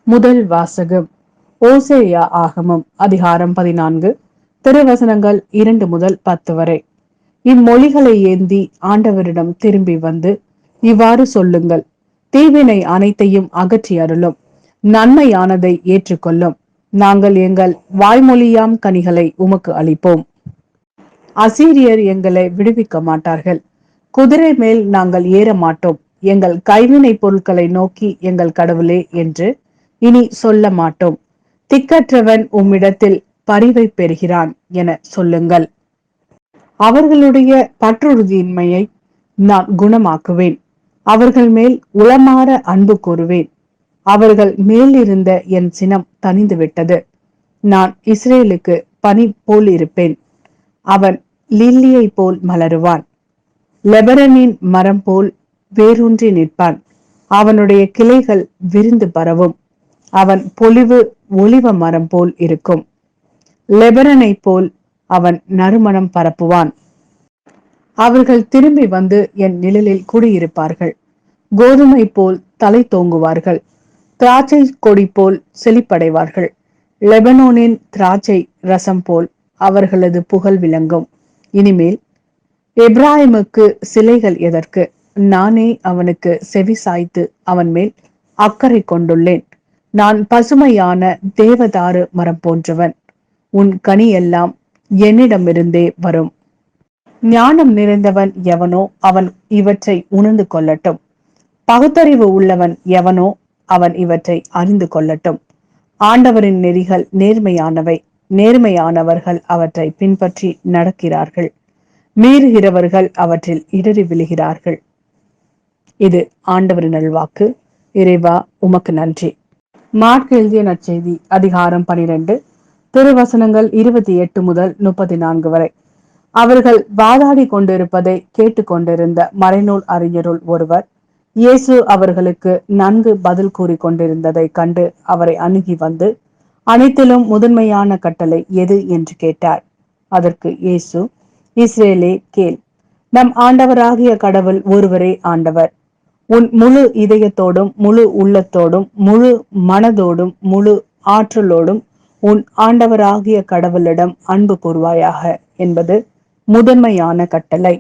முதல் வாசகம் ஓசேயா ஆகமம் அதிகாரம் 14 திருவசனங்கள் 2 முதல் 10 வரை. இம்மொழிகளை ஏந்தி ஆண்டவரிடம் திரும்பி வந்து இவ்வாறு சொல்லுங்கள்: தீவினை அனைத்தையும் அகற்றி அருளும், நன்மையானதை ஏற்றுக்கொள்ளும். நாங்கள் எங்கள் வாய்மொழியாம் கனிகளை உமக்கு அளிப்போம். அசீரியர் எங்களை விடுவிக்க மாட்டார்கள். குதிரை மேல் நாங்கள் ஏற மாட்டோம். எங்கள் கைவினை பொருட்களை நோக்கி எங்கள் கடவுளே என்று இனி சொல்ல மாட்டோம். திக்கற்றவன் உம்மிடத்தில் பரிவை பெறுகிறான் என சொல்லுங்கள். அவர்களுடைய பற்றுறுதியின்மையை நான் குணமாக்குவேன். அவர்கள் மேல் உளமாற அன்பு கூறுவேன். அவர்கள் மேலிருந்த என் சினம் தணிந்து விட்டது. நான் இஸ்ரேலுக்கு பனி போல் இருப்பேன். அவன் லில்லியை போல் மலருவான். லெபரனின் மரம் போல் வேரூன்றி நிற்பான். அவனுடைய கிளைகள் விரிந்து பரவும். அவன் பொலிவு ஒலிவ மரம் போல் இருக்கும். லெபரனை போல் அவன் நறுமணம் பரப்புவான். அவர்கள் திரும்பி வந்து என் நிழலில் குடியிருப்பார்கள். கோதுமை போல் தலை தோங்குவார்கள். திராட்சை கொடி போல் செழிப்படைவார்கள். லெபனோனின் திராட்சை ரசம் போல் அவர்களது புகழ் விளங்கும். இனிமேல் எப்ராஹிமுக்கு சிலைகள் எதற்கு? நானே அவனுக்கு செவி சாய்த்து அவன் மேல் அக்கறை கொண்டுள்ளேன். நான் பசுமையான தேவதாரு மரம் போன்றவன். உன் கனி எல்லாம் என்னிடமிருந்தே வரும். ஞானம் நிறைந்தவன் எவனோ அவன் இவற்றை உணர்ந்து கொள்ளட்டும். பகுத்தறிவு உள்ளவன் எவனோ அவன் இவற்றை அறிந்து கொள்ளட்டும். ஆண்டவரின் நெறிகள் நேர்மையானவை. நேர்மையானவர்கள் அவற்றை பின்பற்றி நடக்கிறார்கள். மீறுகிறவர்கள் அவற்றில் இடறி விழுகிறார்கள். இது ஆண்டவரின் நல்வாக்கு. இறைவா, உமக்கு நன்றி. மார்க் எழுதிய நற்செய்தி அதிகாரம் 12 திருவசனங்கள் 28 முதல் 34 வரை. அவர்கள் வாதாடி கொண்டிருப்பதை கேட்டுக்கொண்டிருந்த மறைநூல் அறிஞருள் ஒருவர் இயேசு அவர்களுக்கு நன்கு பதில் கூறி கொண்டிருந்ததை கண்டு அவரை அணுகி வந்து, அனைத்திலும் முதன்மையான கட்டளை எது என்று கேட்டார். அதற்கு இயேசு, இஸ்ரேலே கேள், நம் ஆண்டவராகிய கடவுள் ஒருவரே ஆண்டவர். உன் முழு இதயத்தோடும் முழு உள்ளத்தோடும் முழு மனதோடும் முழு ஆற்றலோடும் உன் ஆண்டவராகிய கடவுளிடம் அன்பு கூர்வாயாக என்பது முதன்மையான கட்டளை.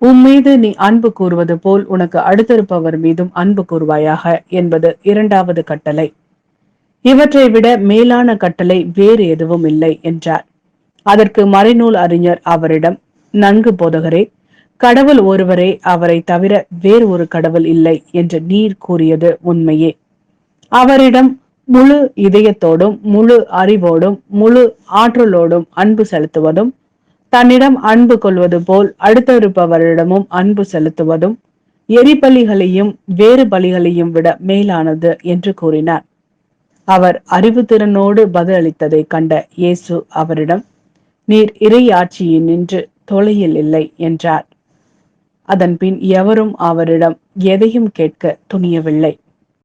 உம்மீது நீ அன்பு கூறுவது போல் உனக்கு அடுத்திருப்பவர் மீதும் அன்பு கூர்வாயாக என்பது இரண்டாவது கட்டளை. இவற்றை விட மேலான கட்டளை வேறு எதுவும் இல்லை என்றார். அதற்கு மறைநூல் அறிஞர் அவரிடம், நன்கு போதகரே, கடவுள் ஒருவரே, அவரை தவிர வேறு ஒரு கடவுள் இல்லை என்று நீர் கூறியது உண்மையே. அவரிடம் முழு இதயத்தோடும் முழு அறிவோடும் முழு ஆற்றலோடும் அன்பு செலுத்துவதும், தன்னிடம் அன்பு கொள்வது போல் அடுத்திருப்பவரிடமும் அன்பு செலுத்துவதும் எரிபலிகளையும் வேறு பலிகளையும் விட மேலானது என்று கூறினார். அவர் அறிவுத்திறனோடு பதிலளித்ததை கண்ட இயேசு அவரிடம், நீர் இறையாட்சியில் நின்று தொலையில் இல்லை என்றார். அதன் பின் எவரும் அவரிடம் எதையும் கேட்க துணியவில்லை.